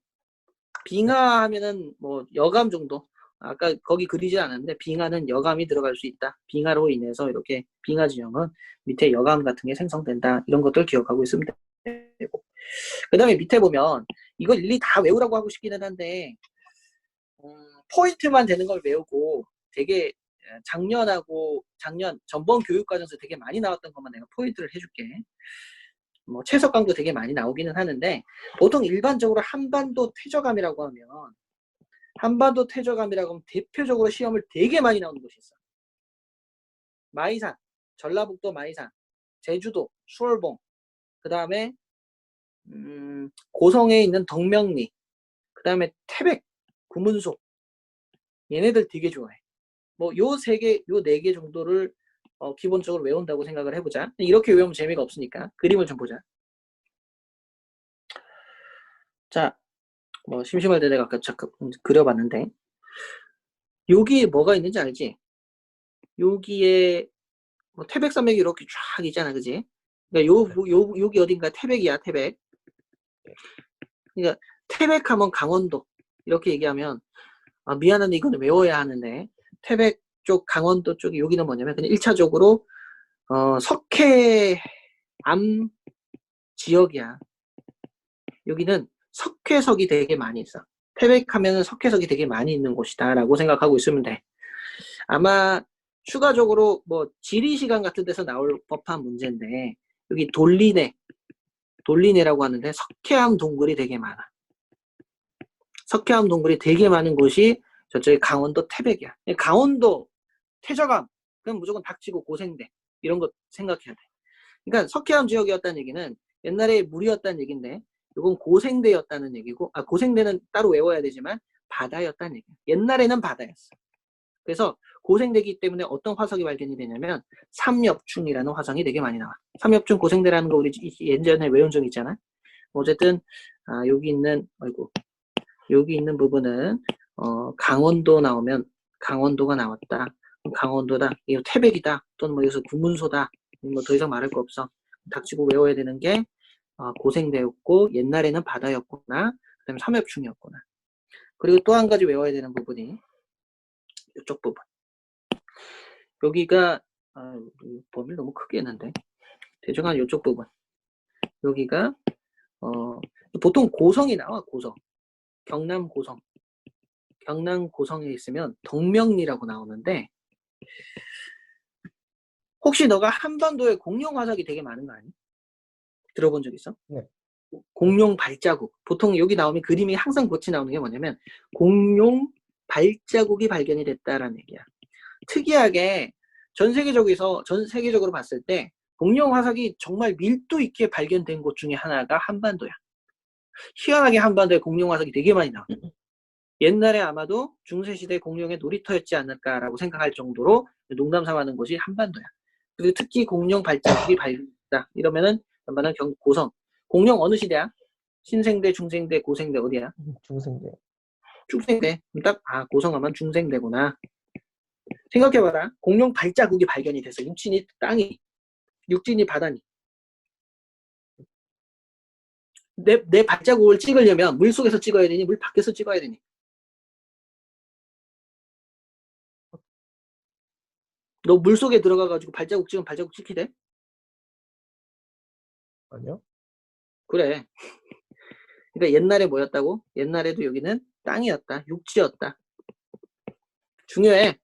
A: 빙하하면은 뭐 여감 정도. 아까 거기 그리지 않았는데 빙하는 여감이 들어갈 수 있다. 빙하로 인해서 이렇게 빙하 지형은 밑에 여감 같은 게 생성된다. 이런 것들 기억하고 있으면 되고. 그 다음에 밑에 보면 이걸 일일이 다 외우라고 하고 싶기는 한데 포인트만 되는 걸 외우고 되게 작년 전번 교육과정에서 되게 많이 나왔던 것만 내가 포인트를 해줄게. 뭐 채석강도 되게 많이 나오기는 하는데 보통 일반적으로 한반도 퇴적암이라고 하면 대표적으로 시험을 되게 많이 나오는 곳이 있어. 마이산, 전라북도 마이산, 제주도, 수월봉, 그 다음에 고성에 있는 덕명리, 그 다음에 태백, 구문소 얘네들 되게 좋아해. 뭐 요 세 개, 요 네 개 정도를 기본적으로 외운다고 생각을 해보자. 이렇게 외우면 재미가 없으니까 그림을 좀 보자. 자, 뭐 심심할 때 내가 아까 잠깐 그려봤는데 여기에 뭐가 있는지 알지? 여기에 뭐 태백산맥이 이렇게 쫙 있잖아, 그지? 그러니까 여기 어딘가 태백이야, 태백. 그러니까 태백하면 강원도 이렇게 얘기하면 미안한데 이거는 외워야 하는데 태백 쪽 강원도 쪽이 여기는 뭐냐면 그냥 1차적으로 석회암 지역이야. 여기는 석회석이 되게 많이 있어. 태백하면은 석회석이 되게 많이 있는 곳이다라고 생각하고 있으면 돼. 아마 추가적으로 뭐 지리시간 같은 데서 나올 법한 문제인데 여기 돌리네라고 하는데 석회암 동굴이 되게 많아. 석회암 동굴이 되게 많은 곳이 저쪽에 강원도 태백이야. 강원도 퇴적암 그럼 무조건 닥치고 고생대 이런 거 생각해야 돼. 그러니까 석회암 지역이었다는 얘기는 옛날에 물이었다는 얘기인데 이건 고생대였다는 얘기고 고생대는 따로 외워야 되지만 바다였다는 얘기야. 옛날에는 바다였어. 그래서 고생대기 때문에 어떤 화석이 발견이 되냐면 삼엽충이라는 화성이 되게 많이 나와. 삼엽충 고생대라는 거 우리 예전에 외운 적 있잖아. 어쨌든 여기 있는 부분은 강원도 나오면 강원도가 나왔다. 강원도다. 이거 태백이다. 또는 뭐 여기서 구문소다. 뭐 더 이상 말할 거 없어. 닥치고 외워야 되는 게 고생대였고 옛날에는 바다였구나. 그다음에 삼엽충이었구나. 그리고 또 한 가지 외워야 되는 부분이 이쪽 부분. 여기가 범위를 너무 크게 했는데 대충 한 이쪽 부분. 여기가 보통 고성이 나와. 고성. 경남 고성. 경남 고성에 있으면 덕명리라고 나오는데 혹시 너가 한반도에 공룡 화석이 되게 많은 거 아니? 들어본 적 있어?
B: 네.
A: 공룡 발자국. 보통 여기 나오면 그림이 항상 같이 나오는 게 뭐냐면 공룡 발자국이 발견이 됐다라는 얘기야. 특이하게 전 세계적으로 봤을 때 공룡 화석이 정말 밀도 있게 발견된 곳 중에 하나가 한반도야. 희한하게 한반도에 공룡 화석이 되게 많이 나와. 옛날에 아마도 중세시대 공룡의 놀이터였지 않을까라고 생각할 정도로 농담 삼아하는 곳이 한반도야. 그리고 특히 공룡 발자국이 발견됐다. 이러면은 웬만한 고성. 공룡 어느 시대야? 신생대, 중생대, 고생대 어디야?
B: 중생대.
A: 중생대. 딱 고성하면 중생대구나. 생각해봐라. 공룡 발자국이 발견이 됐어. 육진이 땅이, 육진이 바다니. 내 발자국을 찍으려면 물 속에서 찍어야 되니 물 밖에서 찍어야 되니? 너 물 속에 들어가가지고 발자국 찍으면 발자국 찍히 돼?
B: 아니요?
A: 그래. 그러니까 옛날에 뭐였다고? 옛날에도 여기는 땅이었다. 육지였다. 중요해.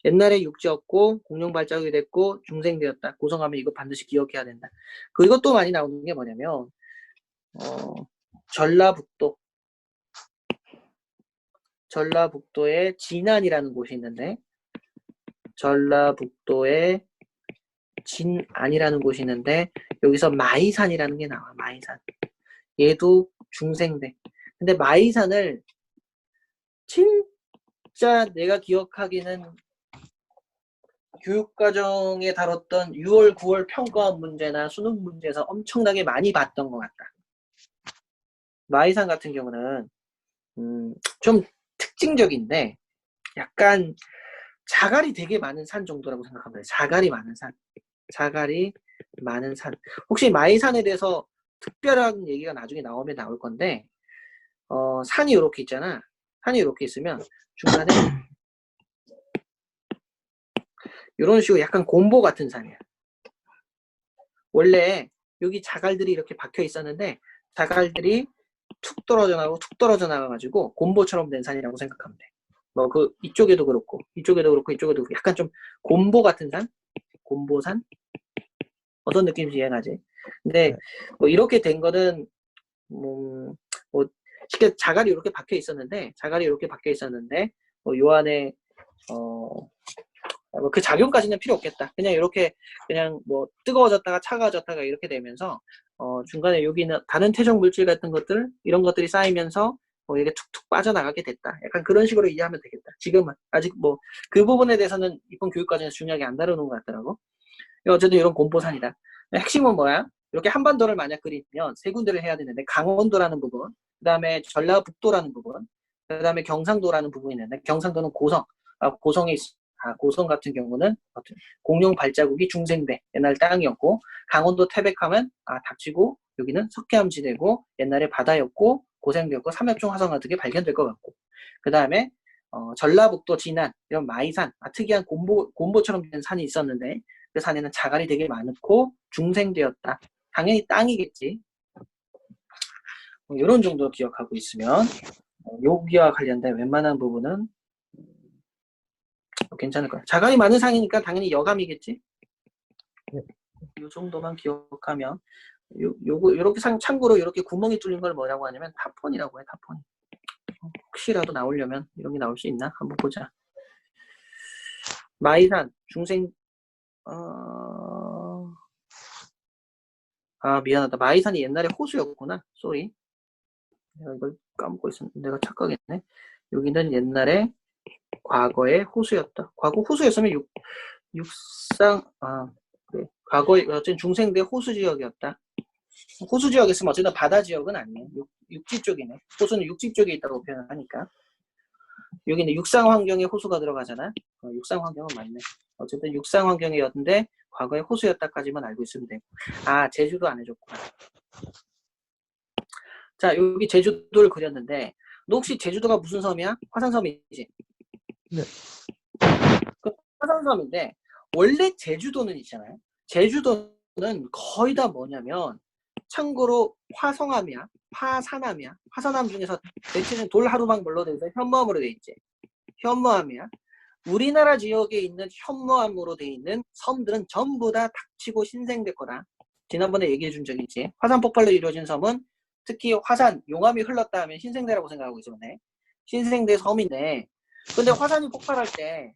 A: 옛날에 육지였고 공룡 발자국이 됐고 중생되었다. 고성하면 이거 반드시 기억해야 된다. 그리고 또 많이 나오는 게 뭐냐면 전라북도에 진안이라는 곳이 있는데 전라북도에 진안이라는 곳이 있는데 여기서 마이산이라는 게 나와. 마이산. 얘도 중생대. 근데 마이산을 진짜 내가 기억하기는 교육과정에 다뤘던 6월, 9월 평가원 문제나 수능 문제에서 엄청나게 많이 봤던 것 같다. 마이산 같은 경우는 좀 특징적인데 약간 자갈이 되게 많은 산 정도라고 생각합니다. 자갈이 많은 산. 자갈이 많은 산. 혹시 마이산에 대해서 특별한 얘기가 나중에 나오면 나올 건데 산이 이렇게 있잖아. 산이 이렇게 있으면 중간에 이런 식으로 약간 곰보 같은 산이야. 원래 여기 자갈들이 이렇게 박혀 있었는데 자갈들이 툭 떨어져 나가가지고 곰보처럼 된 산이라고 생각하면 돼. 뭐 이쪽에도 그렇고 이쪽에도 그렇고 약간 좀 곰보 같은 산? 곰보산? 어떤 느낌인지 이해가지? 근데
B: 네.
A: 뭐 이렇게 된 거는 뭐 쉽게 자갈이 이렇게 박혀 있었는데 요 안에 그 작용까지는 필요 없겠다. 그냥 이렇게 그냥 뭐 뜨거워졌다가 차가워졌다가 이렇게 되면서 중간에 여기는 다른 퇴적 물질 같은 것들 이런 것들이 쌓이면서 이게 툭툭 빠져나가게 됐다. 약간 그런 식으로 이해하면 되겠다. 지금은 아직 뭐 그 부분에 대해서는 이번 교육과정에서 중요하게 안 다루는 것 같더라고. 어쨌든 이런 곰보산이다. 핵심은 뭐야? 이렇게 한반도를 만약 그리면 세 군데를 해야 되는데 강원도라는 부분, 그 다음에 전라북도라는 부분, 그 다음에 경상도라는 부분이 있는데 경상도는 고성, 고성에 고성 같은 경우는 공룡 발자국이 중생대 옛날 땅이었고 강원도 태백하면 닥치고 여기는 석회암지대고 옛날에 바다였고 고생되었고 삼엽중 화성 등이 발견될 것 같고 그 다음에 전라북도 진안 이런 마이산 특이한 곰보처럼 된 산이 있었는데 그 산에는 자갈이 되게 많고 중생되었다. 당연히 땅이겠지. 이런 정도 기억하고 있으면 여기와 관련된 웬만한 부분은 괜찮을 거야. 자갈이 많은 산이니까 당연히 여감이겠지.
B: 네.
A: 이 정도만 기억하면 요렇게 참고로 이렇게 구멍이 뚫린 걸 뭐라고 하냐면 타폰이라고 해. 타폰. 혹시라도 나오려면 이런 게 나올 수 있나? 한번 보자. 마이산 중생 미안하다. 마이산이 옛날에 호수였구나. 쏘리. 내가 이걸 까먹고 있었는데 내가 착각했네. 여기는 옛날에 과거의 호수였다. 과거 호수였으면 육상 그래. 과거에 어쨌든 중생대 호수 지역이었다. 호수 지역이었으면 어쨌든 바다 지역은 아니에요. 육지 쪽이네. 호수는 육지 쪽에 있다고 표현을 하니까. 여기는 육상 환경에 호수가 들어가잖아. 육상 환경은 맞네. 어쨌든 육상 환경이었는데 과거에 호수였다까지만 알고 있으면 되고. 제주도 안 해줬구나. 자, 여기 제주도를 그렸는데 너 혹시 제주도가 무슨 섬이야? 화산섬이지?
B: 네.
A: 그 화산섬인데 원래 제주도는 있잖아요. 제주도는 거의 다 뭐냐면 참고로 화성암이야. 화산암이야. 화산암 중에서 대체는 돌 하루방 뭘로 돼 있어? 현무암으로 돼 있지. 현무암이야. 우리나라 지역에 있는 현무암으로 돼 있는 섬들은 전부 다 닥치고 신생될 거다. 지난번에 얘기해 준 적이 있지. 화산 폭발로 이루어진 섬은 특히 화산, 용암이 흘렀다 하면 신생대라고 생각하고 있었네. 신생대 섬인데, 근데 화산이 폭발할 때,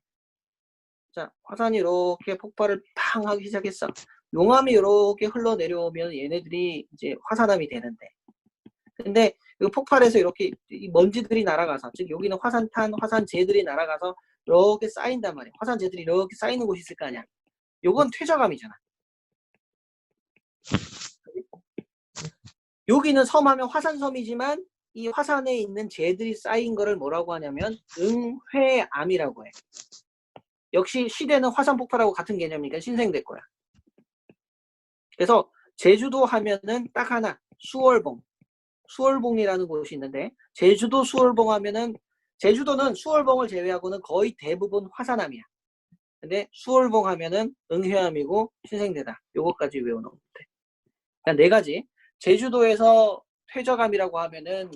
A: 자, 화산이 이렇게 폭발을 팡 하기 시작했어. 용암이 이렇게 흘러내려오면 얘네들이 이제 화산암이 되는데. 근데 그 폭발해서 이렇게 이 먼지들이 날아가서, 즉 여기는 화산탄, 화산재들이 날아가서 이렇게 쌓인단 말이야. 화산재들이 이렇게 쌓이는 곳이 있을 거 아니야. 요건 퇴적암이잖아. 여기는 섬하면 화산섬이지만 이 화산에 있는 재들이 쌓인 거를 뭐라고 하냐면 응회암이라고 해. 역시 시대는 화산 폭발하고 같은 개념이니까 신생될 거야. 그래서 제주도 하면은 딱 하나, 수월봉. 수월봉이라는 곳이 있는데 제주도 수월봉 하면은 제주도는 수월봉을 제외하고는 거의 대부분 화산암이야. 근데 수월봉 하면은 응회암이고 신생대다. 요거까지 외워놓으면 돼. 그러니까 네 가지. 제주도에서 퇴적암이라고 하면은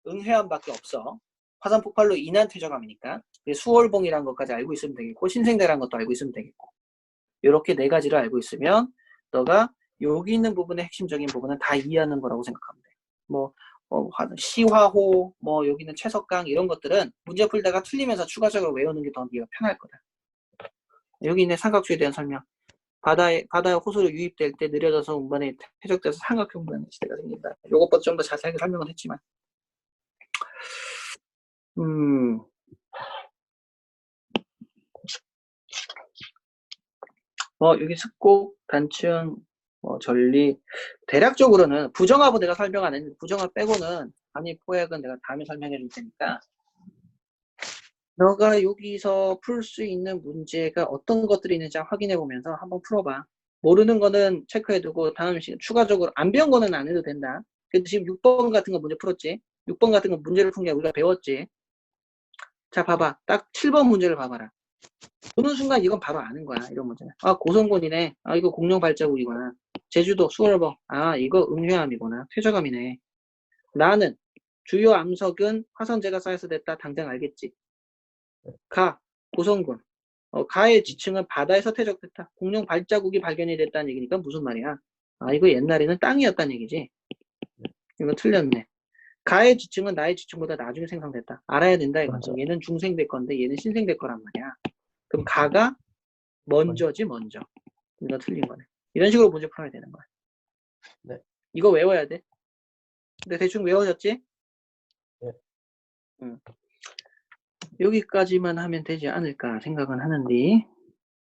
A: 응회암밖에 없어. 화산 폭발로 인한 퇴적암이니까. 수월봉이라는 것까지 알고 있으면 되겠고 신생대라는 것도 알고 있으면 되겠고. 이렇게 네 가지를 알고 있으면 너가 여기 있는 부분의 핵심적인 부분은 다 이해하는 거라고 생각하면 돼. 뭐 시화호, 뭐 여기는 채석강 이런 것들은 문제 풀다가 틀리면서 추가적으로 외우는 게 더 네가 편할 거다. 여기 있는 삼각주에 대한 설명. 바다에 호수로 유입될 때 느려져서 운반에 퇴적돼서 삼각형 운반의 시대가 생긴다. 요것보다 좀 더 자세하게 설명은 했지만. 여기 습곡, 단층, 전리. 대략적으로는 부정합은 내가 설명 안 했는데 부정합 빼고는 단위 포획은 내가 다음에 설명해 줄 테니까 너가 여기서 풀 수 있는 문제가 어떤 것들이 있는지 확인해 보면서 한번 풀어봐. 모르는 거는 체크해두고 다음 시간 추가적으로 안 배운 거는 안 해도 된다. 그래도 지금 6번 같은 거 문제 풀었지? 6번 같은 거 문제를 푼 게 우리가 배웠지? 자, 봐봐. 딱 7번 문제를 봐봐라. 보는 순간 이건 바로 아는 거야. 이런 문제는. 아, 고성군이네. 아, 이거 공룡 발자국이구나. 제주도 수월봉. 아, 이거 응회암이구나. 퇴적암이네. 나는 주요 암석은 화산재가 쌓여서 됐다. 당장 알겠지. 가, 고성군. 가의 지층은 바다에서 퇴적됐다. 공룡 발자국이 발견이 됐다는 얘기니까 무슨 말이야? 아, 이거 옛날에는 땅이었다는 얘기지. 이거 틀렸네. 가의 지층은 나의 지층보다 나중에 생성됐다. 알아야 된다 이거죠. 얘는 중생될 건데 얘는 신생될 거란 말이야. 그럼 가가 먼저지 먼저. 이거 틀린 거네. 이런 식으로 문제 풀어야 되는 거야.
B: 네.
A: 이거 외워야 돼. 근데 대충 외워졌지?
B: 네.
A: 여기까지만 하면 되지 않을까 생각은 하는데